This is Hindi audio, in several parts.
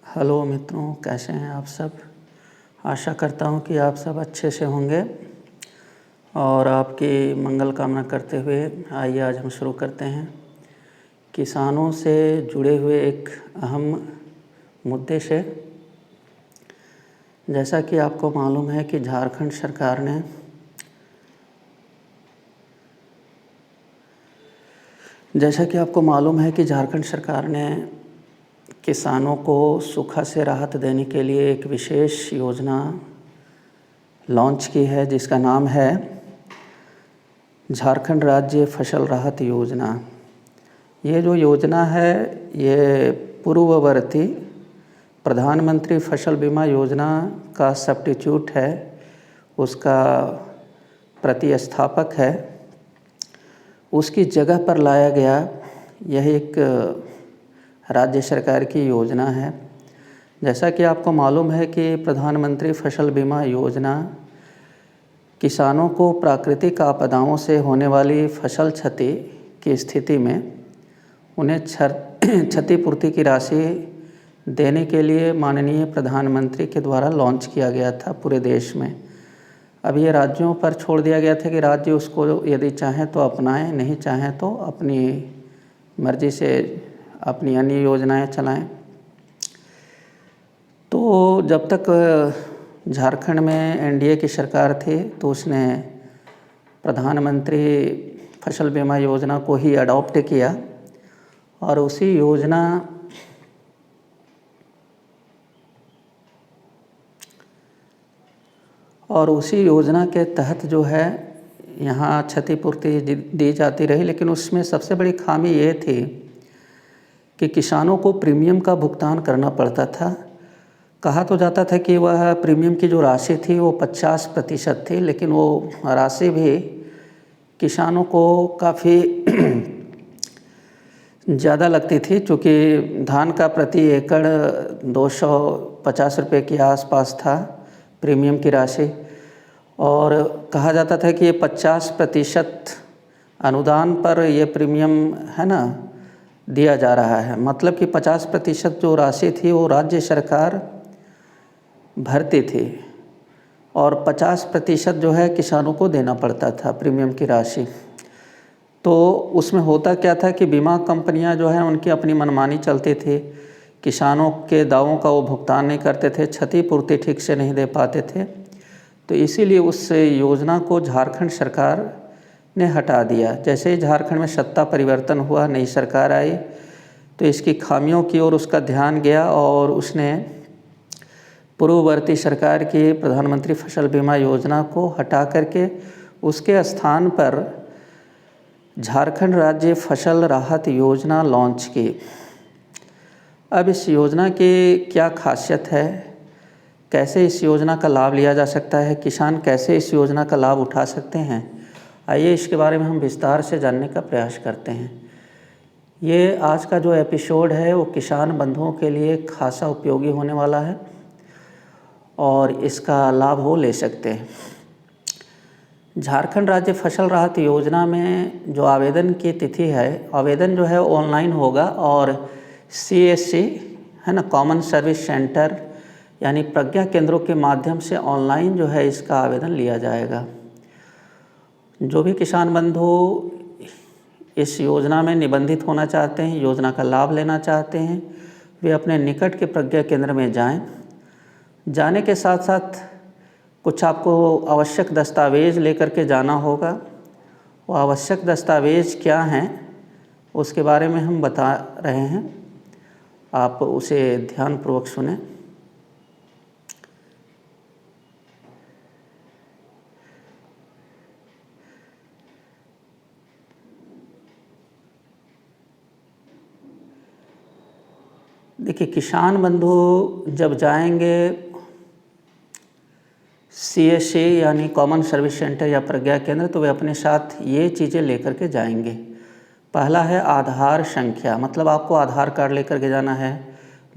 हेलो मित्रों, कैसे हैं आप सब। आशा करता हूं कि आप सब अच्छे से होंगे और आपकी मंगल कामना करते हुए आइए आज हम शुरू करते हैं किसानों से जुड़े हुए एक अहम मुद्दे से। जैसा कि आपको मालूम है कि झारखंड सरकार ने किसानों को सूखा से राहत देने के लिए एक विशेष योजना लॉन्च की है, जिसका नाम है झारखंड राज्य फसल राहत योजना। ये जो योजना है ये पूर्ववर्ती प्रधानमंत्री फसल बीमा योजना का सब्स्टिट्यूट है, उसका प्रतिस्थापक है। उसकी जगह पर लाया गया यह एक राज्य सरकार की योजना है। जैसा कि आपको मालूम है कि प्रधानमंत्री फसल बीमा योजना किसानों को प्राकृतिक आपदाओं से होने वाली फसल क्षति की स्थिति में उन्हें क्षतिपूर्ति की राशि देने के लिए माननीय प्रधानमंत्री के द्वारा लॉन्च किया गया था पूरे देश में। अब ये राज्यों पर छोड़ दिया गया था कि राज्य उसको यदि चाहें तो अपनाएं, नहीं चाहें तो अपनी मर्ज़ी से अपनी अन्य योजनाएं चलाएं। तो जब तक झारखंड में एनडीए की सरकार थी तो उसने प्रधानमंत्री फसल बीमा योजना को ही अडॉप्ट किया और उसी योजना के तहत जो है यहाँ क्षतिपूर्ति दी जाती रही। लेकिन उसमें सबसे बड़ी खामी ये थी कि किसानों को प्रीमियम का भुगतान करना पड़ता था। कहा तो जाता था कि वह प्रीमियम की जो राशि थी वो 50% थी, लेकिन वो राशि भी किसानों को काफ़ी ज़्यादा लगती थी, क्योंकि धान का प्रति एकड़ 250 रुपये के आसपास था प्रीमियम की राशि। और कहा जाता था कि ये 50% अनुदान पर ये प्रीमियम है ना दिया जा रहा है। मतलब कि 50% जो राशि थी वो राज्य सरकार भरती थी और 50% जो है किसानों को देना पड़ता था प्रीमियम की राशि। तो उसमें होता क्या था कि बीमा कंपनियां जो है उनकी अपनी मनमानी चलती थी, किसानों के दावों का वो भुगतान नहीं करते थे, क्षतिपूर्ति ठीक से नहीं दे पाते थे। तो इसीलिए उस योजना को झारखंड सरकार ने हटा दिया। जैसे ही झारखंड में सत्ता परिवर्तन हुआ, नई सरकार आई, तो इसकी खामियों की ओर उसका ध्यान गया और उसने पूर्ववर्ती सरकार की प्रधानमंत्री फसल बीमा योजना को हटा करके उसके स्थान पर झारखंड राज्य फसल राहत योजना लॉन्च की। अब इस योजना की क्या खासियत है, कैसे इस योजना का लाभ लिया जा सकता है, किसान कैसे इस योजना का लाभ उठा सकते हैं, आइए इसके बारे में हम विस्तार से जानने का प्रयास करते हैं। ये आज का जो एपिसोड है वो किसान बंधुओं के लिए खासा उपयोगी होने वाला है और इसका लाभ वो ले सकते हैं। झारखंड राज्य फसल राहत योजना में जो आवेदन की तिथि है, आवेदन जो है ऑनलाइन होगा और CSC है ना, कॉमन सर्विस सेंटर यानी प्रज्ञा केंद्रों के माध्यम से ऑनलाइन जो है इसका आवेदन लिया जाएगा। जो भी किसान बंधु इस योजना में निबंधित होना चाहते हैं, योजना का लाभ लेना चाहते हैं, वे अपने निकट के प्रज्ञा केंद्र में जाएं। जाने के साथ साथ कुछ आपको आवश्यक दस्तावेज़ लेकर के जाना होगा। वो आवश्यक दस्तावेज़ क्या हैं उसके बारे में हम बता रहे हैं, आप उसे ध्यानपूर्वक सुनें। देखिए, किसान बंधु जब जाएंगे CSC यानी कॉमन सर्विस सेंटर या प्रज्ञा केंद्र, तो वे अपने साथ ये चीज़ें लेकर के जाएंगे। पहला है आधार संख्या, मतलब आपको आधार कार्ड लेकर के जाना है।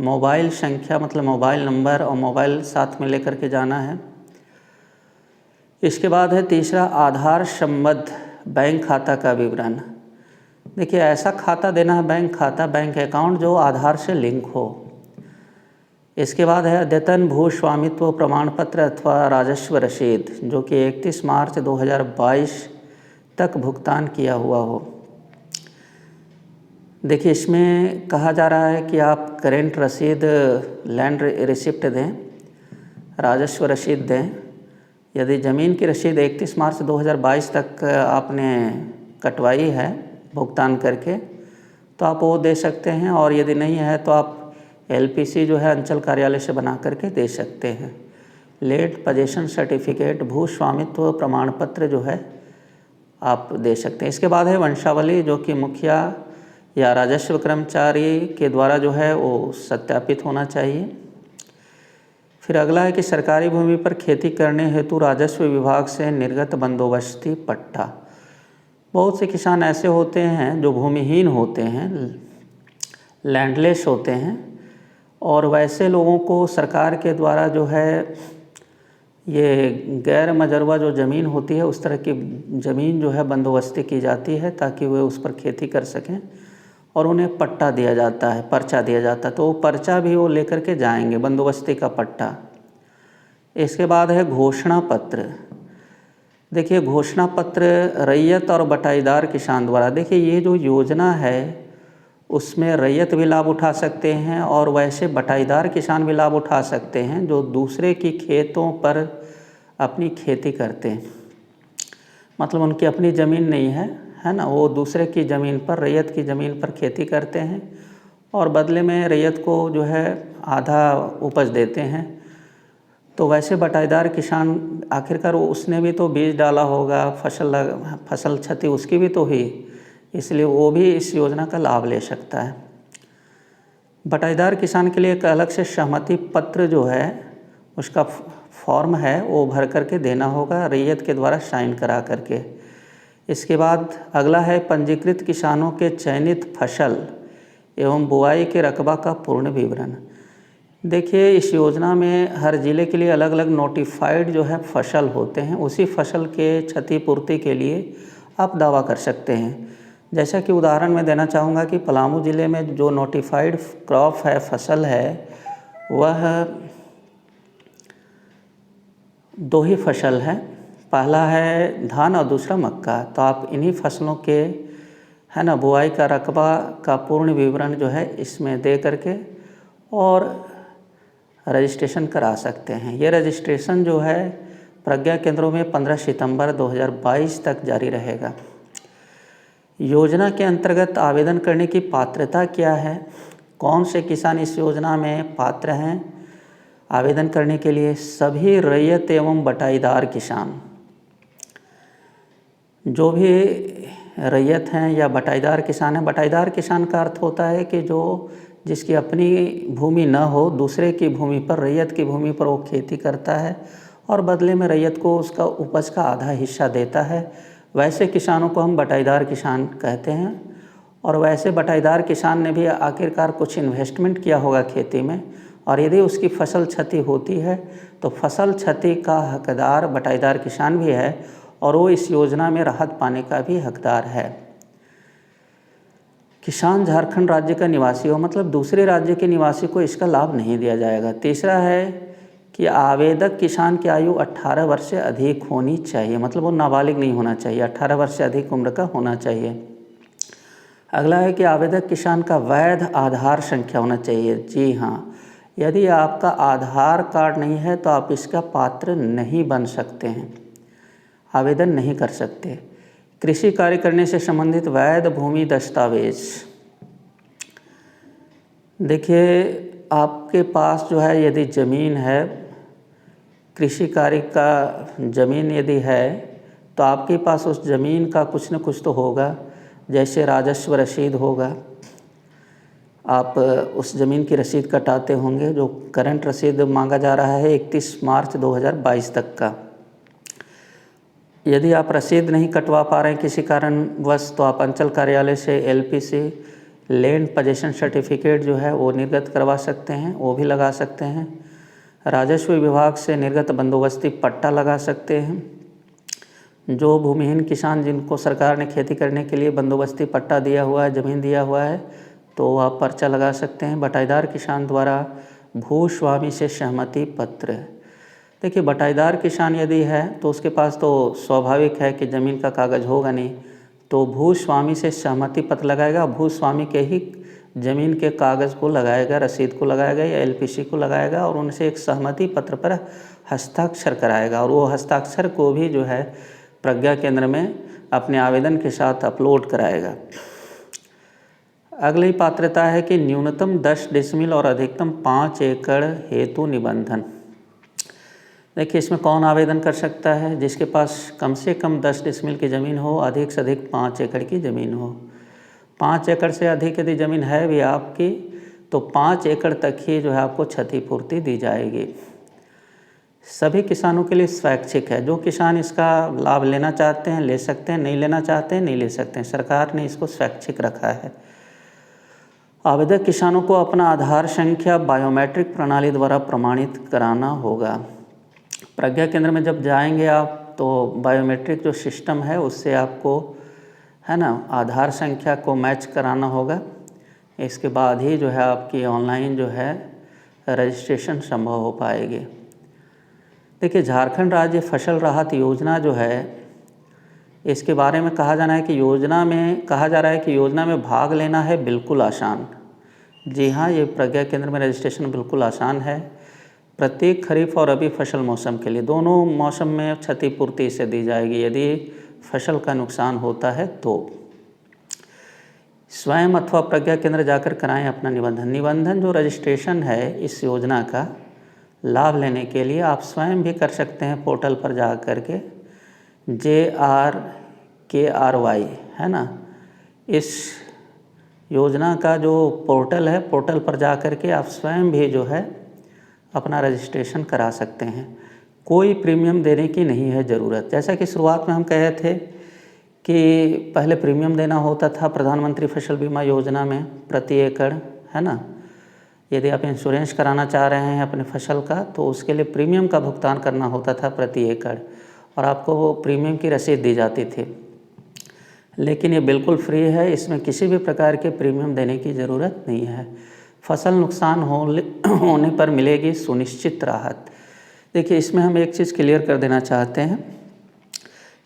मोबाइल संख्या मतलब मोबाइल नंबर और मोबाइल साथ में लेकर के जाना है। इसके बाद है तीसरा आधार संबद्ध बैंक खाता का विवरण। देखिए, ऐसा खाता देना है, बैंक खाता, बैंक अकाउंट जो आधार से लिंक हो। इसके बाद है अद्यतन भू स्वामित्व प्रमाण पत्र अथवा राजस्व रसीद, जो कि 31 मार्च 2022 तक भुगतान किया हुआ हो। देखिए, इसमें कहा जा रहा है कि आप करेंट रसीद, लैंड रिसिप्ट दें, राजस्व रसीद दें। यदि ज़मीन की रसीद 31 मार्च 2022 तक आपने कटवाई है भुगतान करके, तो आप वो दे सकते हैं, और यदि नहीं है तो आप LPC जो है अंचल कार्यालय से बना करके दे सकते हैं। लेट पोजेशन सर्टिफिकेट, भू स्वामित्व प्रमाण पत्र जो है आप दे सकते हैं। इसके बाद है वंशावली, जो कि मुखिया या राजस्व कर्मचारी के द्वारा जो है वो सत्यापित होना चाहिए। फिर अगला है कि सरकारी भूमि पर खेती करने हेतु राजस्व विभाग से निर्गत बंदोबस्ती पट्टा। बहुत से किसान ऐसे होते हैं जो भूमिहीन होते हैं, लैंडलेस होते हैं, और वैसे लोगों को सरकार के द्वारा जो है ये गैर मजरूआ जो ज़मीन होती है उस तरह की ज़मीन जो है बंदोबस्ती की जाती है, ताकि वे उस पर खेती कर सकें, और उन्हें पट्टा दिया जाता है, पर्चा दिया जाता है। तो वो पर्चा भी वो लेकर के जाएंगे, बंदोबस्ती का पट्टा। इसके बाद है घोषणा पत्र। देखिए, घोषणा पत्र रैयत और बटाईदार किसान द्वारा, देखिए ये जो योजना है उसमें रैयत भी लाभ उठा सकते हैं और वैसे बटाईदार किसान भी लाभ उठा सकते हैं जो दूसरे की खेतों पर अपनी खेती करते हैं। मतलब उनकी अपनी ज़मीन नहीं है ना, वो दूसरे की ज़मीन पर, रैयत की ज़मीन पर खेती करते हैं और बदले में रैयत को जो है आधा उपज देते हैं। तो वैसे बटाईदार किसान, आखिरकार उसने भी तो बीज डाला होगा, फसल क्षति उसकी भी तो हुई, इसलिए वो भी इस योजना का लाभ ले सकता है। बटाईदार किसान के लिए एक अलग से सहमति पत्र जो है उसका फॉर्म है वो भर करके देना होगा, रैयत के द्वारा साइन करा करके। इसके बाद अगला है पंजीकृत किसानों के चयनित फसल एवं बुआई के रकबा का पूर्ण विवरण। देखिए, इस योजना में हर ज़िले के लिए अलग अलग नोटिफाइड जो है फसल होते हैं, उसी फसल के क्षतिपूर्ति के लिए आप दावा कर सकते हैं। जैसा कि उदाहरण मैं देना चाहूँगा कि पलामू ज़िले में जो नोटिफाइड क्रॉप है, फसल है, वह 2 ही फसल है। पहला है धान और दूसरा मक्का। तो आप इन्हीं फसलों के है ना बुआई का रकबा का पूर्ण विवरण जो है इसमें दे करके और रजिस्ट्रेशन करा सकते हैं। ये रजिस्ट्रेशन जो है प्रज्ञा केंद्रों में 15 सितंबर 2022 तक जारी रहेगा। योजना के अंतर्गत आवेदन करने की पात्रता क्या है, कौन से किसान इस योजना में पात्र हैं आवेदन करने के लिए? सभी रैयत एवं बटाईदार किसान। जो भी रैयत हैं या बटाईदार किसान हैं, बटाईदार किसान का अर्थ होता है कि जिसकी अपनी भूमि न हो, दूसरे की भूमि पर, रैयत की भूमि पर वो खेती करता है और बदले में रैयत को उसका उपज का आधा हिस्सा देता है। वैसे किसानों को हम बटाईदार किसान कहते हैं। और वैसे बटाईदार किसान ने भी आखिरकार कुछ इन्वेस्टमेंट किया होगा खेती में, और यदि उसकी फसल क्षति होती है तो फसल क्षति का हकदार बटाईदार किसान भी है और वो इस योजना में राहत पाने का भी हकदार है। किसान झारखंड राज्य का निवासी हो, मतलब दूसरे राज्य के निवासी को इसका लाभ नहीं दिया जाएगा। तीसरा है कि आवेदक किसान की आयु 18 वर्ष से अधिक होनी चाहिए, मतलब वो नाबालिग नहीं होना चाहिए, 18 वर्ष से अधिक उम्र का होना चाहिए। अगला है कि आवेदक किसान का वैध आधार संख्या होना चाहिए। जी हाँ, यदि आपका आधार कार्ड नहीं है तो आप इसका पात्र नहीं बन सकते हैं, आवेदन नहीं कर सकते। कृषि कार्य करने से संबंधित वैध भूमि दस्तावेज। देखिए, आपके पास जो है यदि ज़मीन है, कृषि कार्य का ज़मीन यदि है तो आपके पास उस ज़मीन का कुछ न कुछ तो होगा, जैसे राजस्व रसीद होगा, आप उस ज़मीन की रसीद कटाते होंगे। जो करंट रसीद मांगा जा रहा है 31 मार्च 2022 तक का। यदि आप रसीद नहीं कटवा पा रहे हैं किसी कारणवश, तो आप अंचल कार्यालय से LPC लैंड पोजेशन सर्टिफिकेट जो है वो निर्गत करवा सकते हैं, वो भी लगा सकते हैं। राजस्व विभाग से निर्गत बंदोबस्ती पट्टा लगा सकते हैं। जो भूमिहीन किसान जिनको सरकार ने खेती करने के लिए बंदोबस्ती पट्टा दिया हुआ है, ज़मीन दिया हुआ है, तो आप पर्चा लगा सकते हैं। बटाईदार किसान द्वारा भूस्वामी से सहमति पत्र। देखिए, बटाईदार किसान यदि है तो उसके पास तो स्वाभाविक है कि ज़मीन का कागज़ होगा नहीं, तो भूस्वामी से सहमति पत्र लगाएगा। भूस्वामी के ही ज़मीन के कागज़ को लगाएगा, रसीद को लगाएगा या एलपीसी को लगाएगा और उनसे एक सहमति पत्र पर हस्ताक्षर कराएगा, और वो हस्ताक्षर को भी जो है प्रज्ञा केंद्र में अपने आवेदन के साथ अपलोड कराएगा। अगली पात्रता है कि न्यूनतम 10 डेसिमल और अधिकतम 5 एकड़ हेतु निबंधन। देखिए, इसमें कौन आवेदन कर सकता है? जिसके पास कम से कम 10 डेसिमल की ज़मीन हो, अधिक से अधिक 5 एकड़ की ज़मीन हो। 5 एकड़ से अधिक यदि ज़मीन है भी आपकी तो 5 एकड़ तक ही जो है आपको क्षतिपूर्ति दी जाएगी। सभी किसानों के लिए स्वैच्छिक है। जो किसान इसका लाभ लेना चाहते हैं ले सकते हैं, नहीं लेना चाहते हैं नहीं ले सकते हैं। सरकार ने इसको स्वैच्छिक रखा है। आवेदक किसानों को अपना आधार संख्या बायोमेट्रिक प्रणाली द्वारा प्रमाणित कराना होगा। प्रज्ञा केंद्र में जब जाएंगे आप तो बायोमेट्रिक जो सिस्टम है उससे आपको है ना आधार संख्या को मैच कराना होगा। इसके बाद ही जो है आपकी ऑनलाइन जो है रजिस्ट्रेशन संभव हो पाएगी। देखिए, झारखंड राज्य फसल राहत योजना जो है इसके बारे में कहा जा रहा है कि योजना में भाग लेना है बिल्कुल आसान। जी हाँ, ये प्रज्ञा केंद्र में रजिस्ट्रेशन बिल्कुल आसान है। प्रत्येक खरीफ और रबी फसल मौसम के लिए दोनों मौसम में क्षतिपूर्ति इसे दी जाएगी यदि फसल का नुकसान होता है तो। स्वयं अथवा प्रज्ञा केंद्र जाकर कराएं अपना निबंधन जो रजिस्ट्रेशन है इस योजना का लाभ लेने के लिए आप स्वयं भी कर सकते हैं। पोर्टल पर जा कर के JRKRY है ना, इस योजना का जो पोर्टल है, पोर्टल पर जा कर के आप स्वयं भी जो है अपना रजिस्ट्रेशन करा सकते हैं। कोई प्रीमियम देने की नहीं है ज़रूरत। जैसा कि शुरुआत में हम कहे थे कि पहले प्रीमियम देना होता था प्रधानमंत्री फसल बीमा योजना में प्रति एकड़, है ना। यदि आप इंश्योरेंस कराना चाह रहे हैं अपने फसल का तो उसके लिए प्रीमियम का भुगतान करना होता था प्रति एकड़, और आपको वो प्रीमियम की रसीद दी जाती थी। लेकिन ये बिल्कुल फ्री है, इसमें किसी भी प्रकार के प्रीमियम देने की ज़रूरत नहीं है। फसल नुकसान होने पर मिलेगी सुनिश्चित राहत। देखिए, इसमें हम एक चीज़ क्लियर कर देना चाहते हैं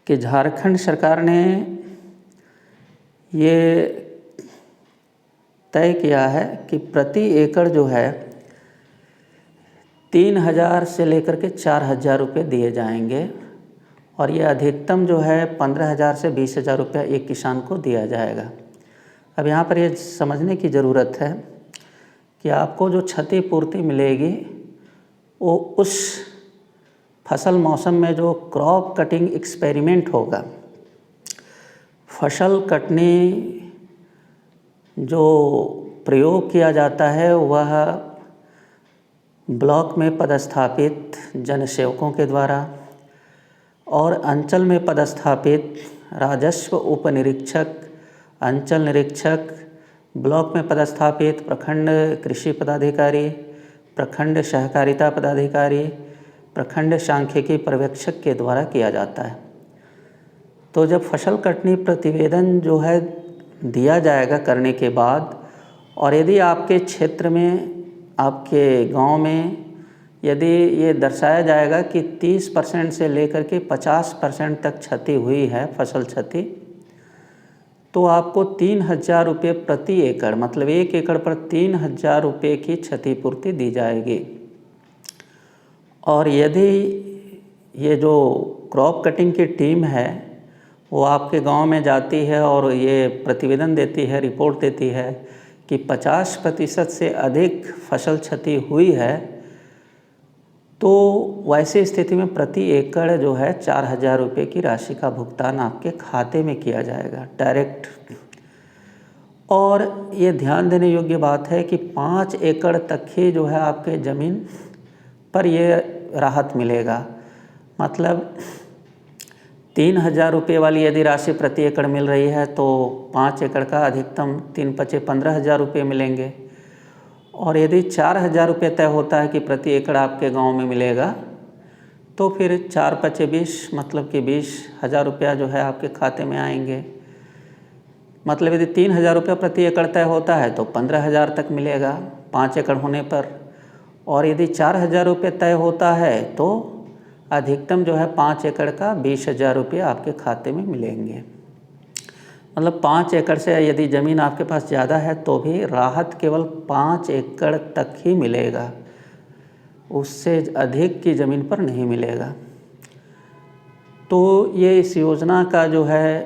कि झारखंड सरकार ने ये तय किया है कि प्रति एकड़ जो है 3000 से लेकर के 4000 रुपये दिए जाएंगे, और ये अधिकतम जो है 15000 से 20000 रुपया एक किसान को दिया जाएगा। अब यहाँ पर ये समझने की ज़रूरत है कि आपको जो क्षतिपूर्ति मिलेगी वो उस फसल मौसम में जो क्रॉप कटिंग एक्सपेरिमेंट होगा, फसल कटनी जो प्रयोग किया जाता है वह ब्लॉक में पदस्थापित जनसेवकों के द्वारा और अंचल में पदस्थापित राजस्व उपनिरीक्षक, अंचल निरीक्षक, ब्लॉक में पदस्थापित प्रखंड कृषि पदाधिकारी, प्रखंड सहकारिता पदाधिकारी, प्रखंड सांख्यिकी पर्यवेक्षक के द्वारा किया जाता है। तो जब फसल कटनी प्रतिवेदन जो है दिया जाएगा करने के बाद, और यदि आपके क्षेत्र में, आपके गांव में यदि ये दर्शाया जाएगा कि 30% से लेकर के 50% तक क्षति हुई है, फसल क्षति, तो आपको 3000 रुपये प्रति एकड़, मतलब 1 एकड़ पर 3000 रुपये की क्षतिपूर्ति दी जाएगी। और यदि ये जो क्रॉप कटिंग की टीम है वो आपके गांव में जाती है और ये प्रतिवेदन देती है, रिपोर्ट देती है कि 50% से अधिक फसल क्षति हुई है, तो वैसी स्थिति में प्रति एकड़ जो है 4000 रुपये की राशि का भुगतान आपके खाते में किया जाएगा डायरेक्ट। और ये ध्यान देने योग्य बात है कि 5 एकड़ तक ही जो है आपके ज़मीन पर ये राहत मिलेगा। मतलब 3000 रुपये वाली यदि राशि प्रति एकड़ मिल रही है तो 5 एकड़ का अधिकतम 3×5 15,000 रुपये मिलेंगे। और यदि 4000 रुपये तय होता है कि प्रति एकड़ आपके गांव में मिलेगा, तो फिर 4×5 20, मतलब कि 20,000 रुपया जो है आपके खाते में आएंगे। मतलब यदि 3000 रुपये प्रति एकड़ तय होता है तो 15,000 तक मिलेगा 5 एकड़ होने पर, और यदि 4,000 रुपये तय होता है तो अधिकतम जो है 5 एकड़ का 20,000 रुपये आपके खाते में मिलेंगे। मतलब 5 एकड़ से यदि ज़मीन आपके पास ज़्यादा है तो भी राहत केवल 5 एकड़ तक ही मिलेगा, उससे अधिक की ज़मीन पर नहीं मिलेगा। तो ये इस योजना का जो है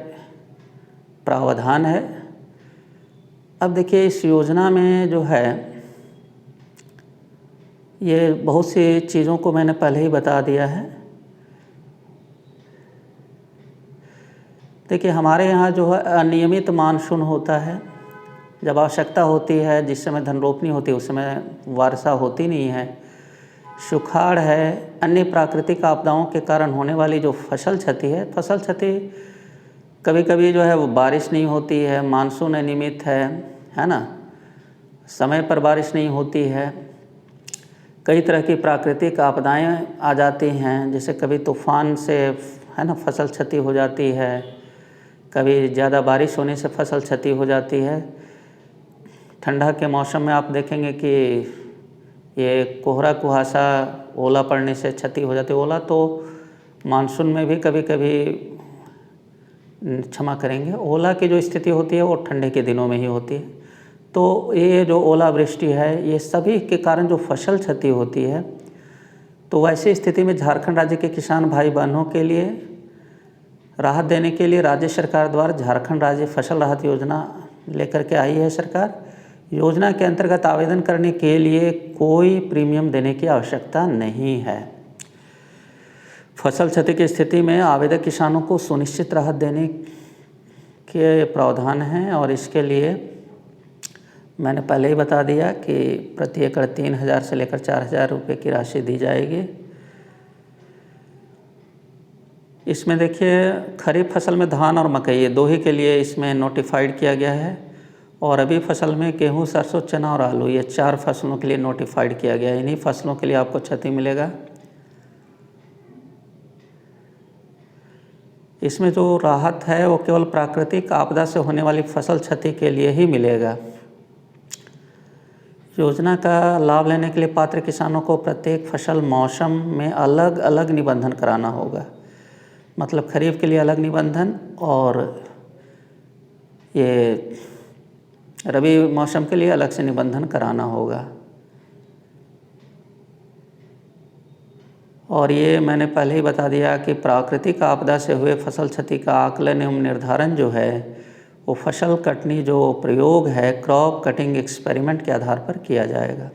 प्रावधान है। अब देखिए इस योजना में जो है ये बहुत सी चीज़ों को मैंने पहले ही बता दिया है। देखिए हमारे यहाँ जो है अनियमित मानसून होता है, जब आवश्यकता होती है, जिस समय धन रोपनी होती है उस समय वर्षा होती नहीं है, सुखाड़ है, अन्य प्राकृतिक आपदाओं के कारण होने वाली जो फसल क्षति है, फसल क्षति कभी कभी जो है वो बारिश नहीं होती है, मानसून अनियमित है ना, समय पर बारिश नहीं होती है, कई तरह की प्राकृतिक आपदाएं आ जाती हैं, जैसे कभी तूफान से है ना फसल क्षति हो जाती है, कभी ज़्यादा बारिश होने से फसल क्षति हो जाती है। ठंडा के मौसम में आप देखेंगे कि ये कोहरा कुहासा ओला पड़ने से क्षति हो जाती है। ओला तो मानसून में भी कभी कभी क्षमा करेंगे, ओला की जो स्थिति होती है वो ठंडे के दिनों में ही होती है। तो ये जो ओलावृष्टि है, ये सभी के कारण जो फसल क्षति होती है, तो वैसी स्थिति में झारखंड राज्य के किसान भाई बहनों के लिए राहत देने के लिए राज्य सरकार द्वारा झारखंड राज्य फसल राहत योजना लेकर के आई है सरकार। योजना के अंतर्गत आवेदन करने के लिए कोई प्रीमियम देने की आवश्यकता नहीं है। फसल क्षति की स्थिति में आवेदक किसानों को सुनिश्चित राहत देने के प्रावधान हैं और इसके लिए मैंने पहले ही बता दिया कि प्रति एकड़ 3,000 से लेकर 4,000 रुपये की राशि दी जाएगी। इसमें देखिए खरीफ फसल में धान और मकई दो ही के लिए इसमें नोटिफाइड किया गया है, और अभी फसल में गेहूं, सरसों, चना और आलू, ये 4 फसलों के लिए नोटिफाइड किया गया है। इन्हीं फसलों के लिए आपको क्षति मिलेगा। इसमें जो राहत है वो केवल प्राकृतिक आपदा से होने वाली फसल क्षति के लिए ही मिलेगा। योजना का लाभ लेने के लिए पात्र किसानों को प्रत्येक फसल मौसम में अलग अलग निबंधन कराना होगा। मतलब खरीफ के लिए अलग निबंधन और ये रबी मौसम के लिए अलग से निबंधन कराना होगा। और ये मैंने पहले ही बता दिया कि प्राकृतिक आपदा से हुए फसल क्षति का आकलन एवं निर्धारण जो है वो फसल कटनी जो प्रयोग है क्रॉप कटिंग एक्सपेरिमेंट के आधार पर किया जाएगा।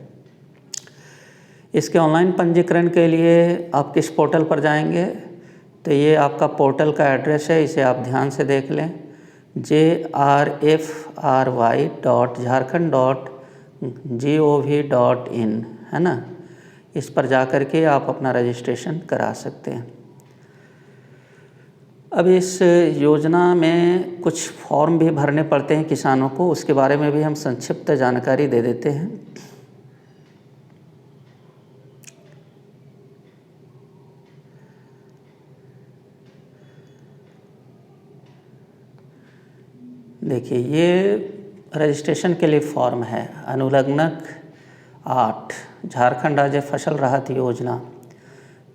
इसके ऑनलाइन पंजीकरण के लिए आप किस पोर्टल पर जाएंगे, तो ये आपका पोर्टल का एड्रेस है, इसे आप ध्यान से देख लें, jrfry.jharkhand.gov.in है ना। इस पर जा कर के आप अपना रजिस्ट्रेशन करा सकते हैं। अब इस योजना में कुछ फॉर्म भी भरने पड़ते हैं किसानों को, उसके बारे में भी हम संक्षिप्त जानकारी दे देते हैं। देखिए ये रजिस्ट्रेशन के लिए फॉर्म है, अनुलग्नक 8 झारखंड राज्य फसल राहत योजना।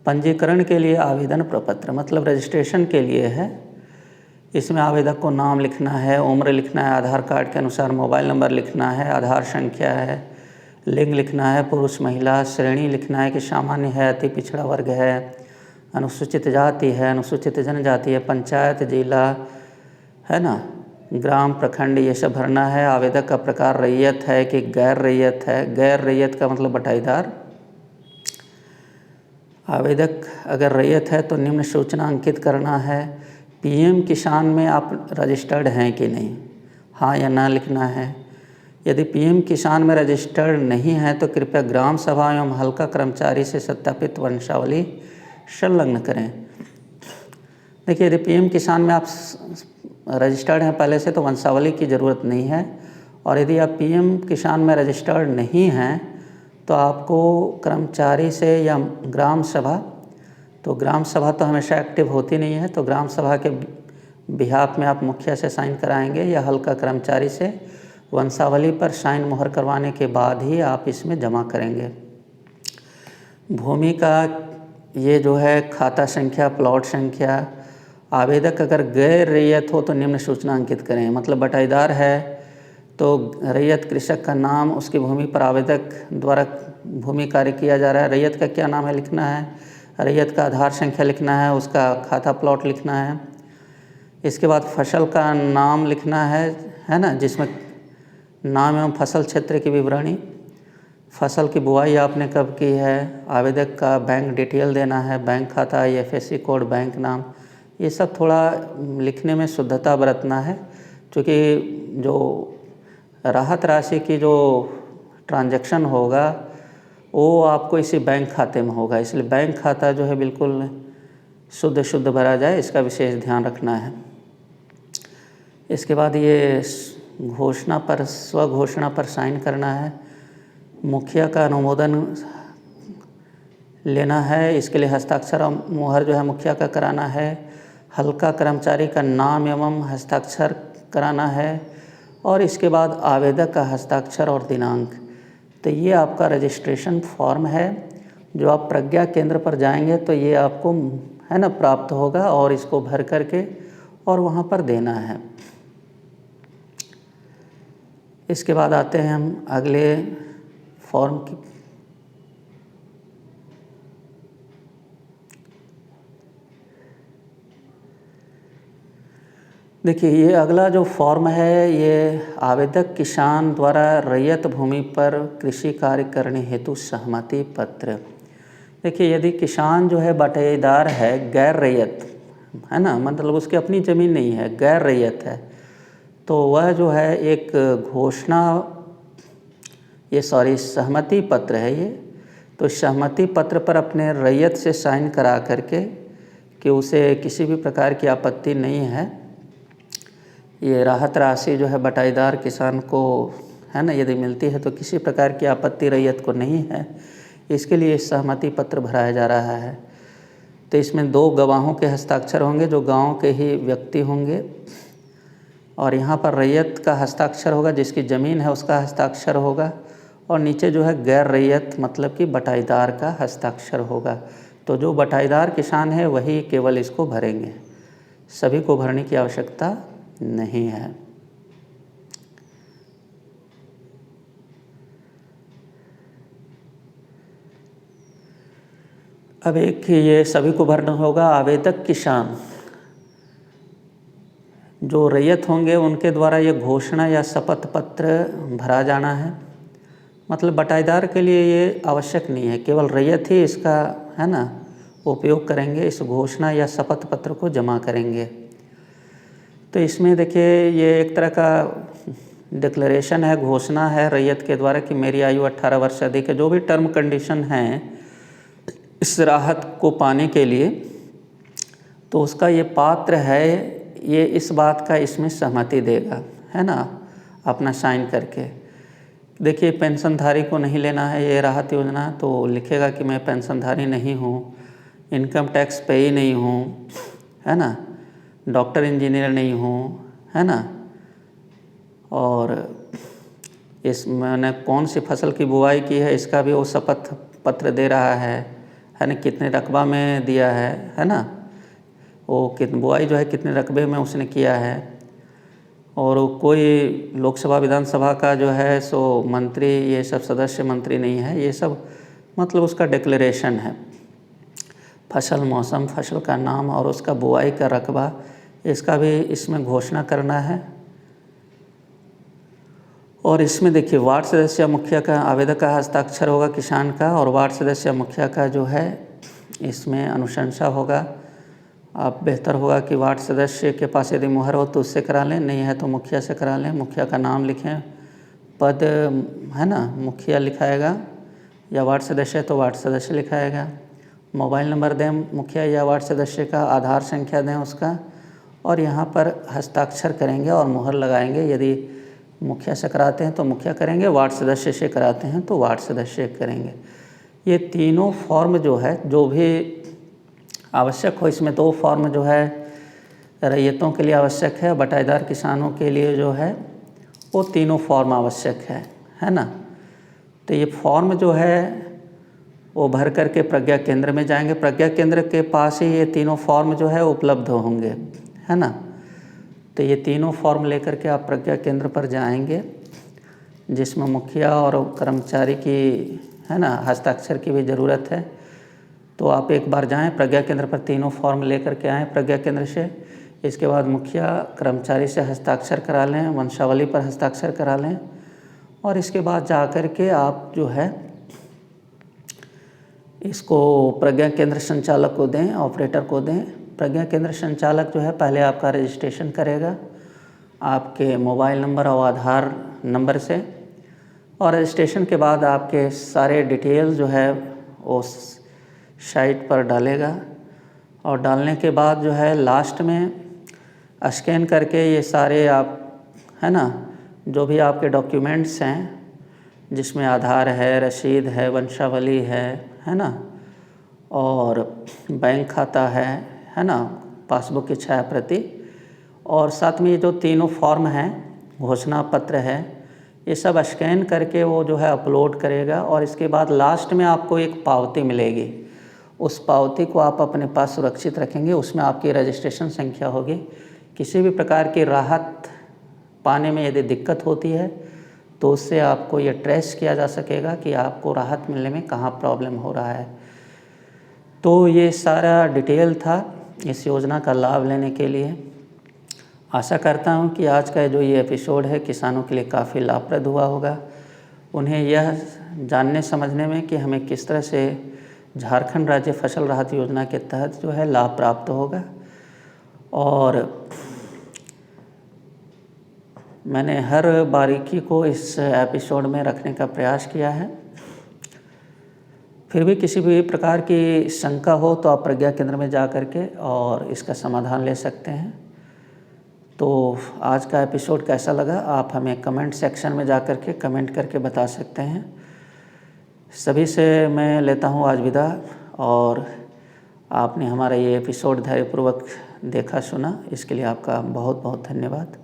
पंजीकरण के लिए आवेदन प्रपत्र, मतलब रजिस्ट्रेशन के लिए है। इसमें आवेदक को नाम लिखना है, उम्र लिखना है, आधार कार्ड के अनुसार मोबाइल नंबर लिखना है, आधार संख्या है, लिंग लिखना है, पुरुष महिला, श्रेणी लिखना है कि सामान्य है, अति पिछड़ा वर्ग है, अनुसूचित जाति है, अनुसूचित जनजाति है, पंचायत, जिला है ना, ग्राम, प्रखंड, ये सब भरना है। आवेदक का प्रकार रैयत है कि गैर रैयत है। गैर रैयत का मतलब बटाईदार। आवेदक अगर रैयत है तो निम्न सूचना अंकित करना है। पीएम किसान में आप रजिस्टर्ड हैं कि नहीं, हाँ या ना लिखना है। यदि पीएम किसान में रजिस्टर्ड नहीं है तो कृपया ग्राम सभा एवं हल्का कर्मचारी से सत्यापित वंशावली संलग्न करें। देखिए यदि पीएम किसान में आप रजिस्टर्ड हैं पहले से तो वंशावली की ज़रूरत नहीं है, और यदि आप पीएम किसान में रजिस्टर्ड नहीं हैं तो आपको कर्मचारी से या ग्राम सभा, तो ग्राम सभा तो हमेशा एक्टिव होती नहीं है, तो ग्राम सभा के बिहाफ में आप मुखिया से साइन कराएंगे या हल्का कर्मचारी से। वंशावली पर साइन मोहर करवाने के बाद ही आप इसमें जमा करेंगे। भूमि का ये जो है खाता संख्या, प्लॉट संख्या, आवेदक अगर गैर रैयत हो तो निम्न सूचना अंकित करें। मतलब बटाईदार है तो रैयत कृषक का नाम, उसकी भूमि पर आवेदक द्वारा भूमि कार्य किया जा रहा है, रैयत का क्या नाम है लिखना है, रैयत का आधार संख्या लिखना है, उसका खाता प्लॉट लिखना है। इसके बाद फसल का नाम लिखना है ना, जिसमें नाम एवं फसल क्षेत्र की विवरणी, फसल की बुआई आपने कब की है, आवेदक का बैंक डिटेल देना है, बैंक खाता, IFSC कोड, बैंक नाम, ये सब थोड़ा लिखने में शुद्धता बरतना है, क्योंकि जो राहत राशि की जो ट्रांजैक्शन होगा वो आपको इसी बैंक खाते में होगा, इसलिए बैंक खाता जो है बिल्कुल शुद्ध भरा जाए, इसका विशेष ध्यान रखना है। इसके बाद ये घोषणा पर, स्वघोषणा पर साइन करना है, मुखिया का अनुमोदन लेना है, इसके लिए हस्ताक्षर और मुहर जो है मुखिया का कराना है, हल्का कर्मचारी का नाम एवं हस्ताक्षर कराना है, और इसके बाद आवेदक का हस्ताक्षर और दिनांक। तो ये आपका रजिस्ट्रेशन फॉर्म है, जो आप प्रज्ञा केंद्र पर जाएंगे तो ये आपको है ना प्राप्त होगा, और इसको भर करके और वहाँ पर देना है। इसके बाद आते हैं हम अगले फॉर्म की। देखिए ये अगला जो फॉर्म है, ये आवेदक किसान द्वारा रैयत भूमि पर कृषि कार्य करने हेतु सहमति पत्र। देखिए यदि किसान जो है बटाईदार है, गैर रैयत है ना, मतलब उसकी अपनी ज़मीन नहीं है, गैर रैयत है, तो वह जो है एक घोषणा, ये सहमति पत्र है ये, तो सहमति पत्र पर अपने रैयत से साइन करा करके कि उसे किसी भी प्रकार की आपत्ति नहीं है, ये राहत राशि जो है बटाईदार किसान को है ना यदि मिलती है तो किसी प्रकार की आपत्ति रैयत को नहीं है, इसके लिए सहमति पत्र भराया जा रहा है। तो इसमें 2 गवाहों के हस्ताक्षर होंगे जो गांव के ही व्यक्ति होंगे, और यहाँ पर रैयत का हस्ताक्षर होगा, जिसकी ज़मीन है उसका हस्ताक्षर होगा, और नीचे जो है गैर रैयत मतलब कि बटाईदार का हस्ताक्षर होगा। तो जो बटाईदार किसान है वही केवल इसको भरेंगे, सभी को भरने की आवश्यकता नहीं है। अब एक ये सभी को भरना होगा, आवेदक किसान जो रैयत होंगे उनके द्वारा ये घोषणा या शपथ पत्र भरा जाना है। मतलब बटाईदार के लिए ये आवश्यक नहीं है, केवल रैयत ही इसका है ना उपयोग करेंगे, इस घोषणा या शपथ पत्र को जमा करेंगे। तो इसमें देखिए ये एक तरह का डिक्लेरेशन है, घोषणा है रैयत के द्वारा कि मेरी आयु 18 वर्ष से अधिक है। जो भी टर्म कंडीशन हैं इस राहत को पाने के लिए, तो उसका ये पात्र है, ये इस बात का इसमें सहमति देगा है ना अपना साइन करके। देखिए पेंशनधारी को नहीं लेना है ये राहत योजना, तो लिखेगा कि मैं पेंशनधारी नहीं हूँ, इनकम टैक्स पे ही नहीं हूँ है ना, डॉक्टर इंजीनियर नहीं हूँ है ना, और इस मैंने कौन सी फसल की बुआई की है इसका भी वो शपथ पत्र दे रहा है ना, कितने रकबा में दिया है ना, वो कितनी बुआई जो है कितने रकबे में उसने किया है, और कोई लोकसभा विधानसभा का जो है सो मंत्री, ये सब सदस्य मंत्री नहीं है, ये सब मतलब उसका डिक्लेरेशन है। फसल, मौसम, फसल का नाम और उसका बुआई का रकबा, इसका भी इसमें घोषणा करना है। और इसमें देखिए वार्ड सदस्य या मुखिया का, आवेदक का हस्ताक्षर होगा किसान का, और वार्ड सदस्य या मुखिया का जो है इसमें अनुशंसा होगा। आप बेहतर होगा कि वार्ड सदस्य के पास यदि मुहर हो तो उससे करा लें, नहीं है तो मुखिया से करा लें। मुखिया का नाम लिखें, पद है ना मुखिया लिखाएगा, या वार्ड सदस्य तो वार्ड सदस्य लिखाएगा। मोबाइल नंबर दें मुखिया या वार्ड सदस्य का, आधार संख्या दें उसका, और यहाँ पर हस्ताक्षर करेंगे और मुहर लगाएंगे। यदि मुखिया से कराते हैं तो मुखिया करेंगे, वार्ड सदस्य से कराते हैं तो वार्ड सदस्य करेंगे। ये तीनों फॉर्म जो है जो भी आवश्यक हो, इसमें 2 फॉर्म जो है रैयतों के लिए आवश्यक है, बटाईदार किसानों के लिए जो है वो तीनों फॉर्म आवश्यक है ना। तो ये फॉर्म जो है वो भर करके प्रज्ञा केंद्र में जाएंगे। प्रज्ञा केंद्र के पास ही ये तीनों फॉर्म जो है उपलब्ध होंगे, है ना। तो ये तीनों फॉर्म लेकर के आप प्रज्ञा केंद्र पर जाएंगे, जिसमें मुखिया और कर्मचारी की, है ना, हस्ताक्षर की भी ज़रूरत है। तो आप एक बार जाएं प्रज्ञा केंद्र पर, तीनों फॉर्म लेकर के आएँ प्रज्ञा केंद्र से। इसके बाद मुखिया कर्मचारी से हस्ताक्षर करा लें, वंशावली पर हस्ताक्षर करा लें, और इसके बाद जा कर के आप जो है इसको प्रज्ञा केंद्र संचालक को दें, ऑपरेटर को दें। प्रज्ञा केंद्र संचालक जो है पहले आपका रजिस्ट्रेशन करेगा आपके मोबाइल नंबर और आधार नंबर से, और रजिस्ट्रेशन के बाद आपके सारे डिटेल जो है उस साइट पर डालेगा, और डालने के बाद जो है लास्ट में स्कैन करके ये सारे आप, है ना, जो भी आपके डॉक्यूमेंट्स हैं जिसमें आधार है, रसीद है, वंशावली है ना, और बैंक खाता है ना, पासबुक की छाया प्रति, और साथ में ये जो तीनों फॉर्म हैं, घोषणा पत्र है, ये सब स्कैन करके वो जो है अपलोड करेगा। और इसके बाद लास्ट में आपको एक पावती मिलेगी, उस पावती को आप अपने पास सुरक्षित रखेंगे। उसमें आपकी रजिस्ट्रेशन संख्या होगी। किसी भी प्रकार की राहत पाने में यदि दिक्कत होती है तो उससे आपको ये ट्रेस किया जा सकेगा कि आपको राहत मिलने में कहाँ प्रॉब्लम हो रहा है। तो ये सारा डिटेल था इस योजना का लाभ लेने के लिए। आशा करता हूँ कि आज का जो ये एपिसोड है किसानों के लिए काफ़ी लाभप्रद हुआ होगा। उन्हें यह जानने समझने में कि हमें किस तरह से झारखंड राज्य फसल राहत योजना के तहत जो है लाभ प्राप्त होगा। और मैंने हर बारीकी को इस एपिसोड में रखने का प्रयास किया है। फिर भी किसी भी प्रकार की शंका हो तो आप प्रज्ञा केंद्र में जा कर के और इसका समाधान ले सकते हैं। तो आज का एपिसोड कैसा लगा आप हमें कमेंट सेक्शन में जा कर के कमेंट करके बता सकते हैं। सभी से मैं लेता हूँ आज विदा, और आपने हमारा ये एपिसोड धैर्यपूर्वक देखा सुना, इसके लिए आपका बहुत बहुत धन्यवाद।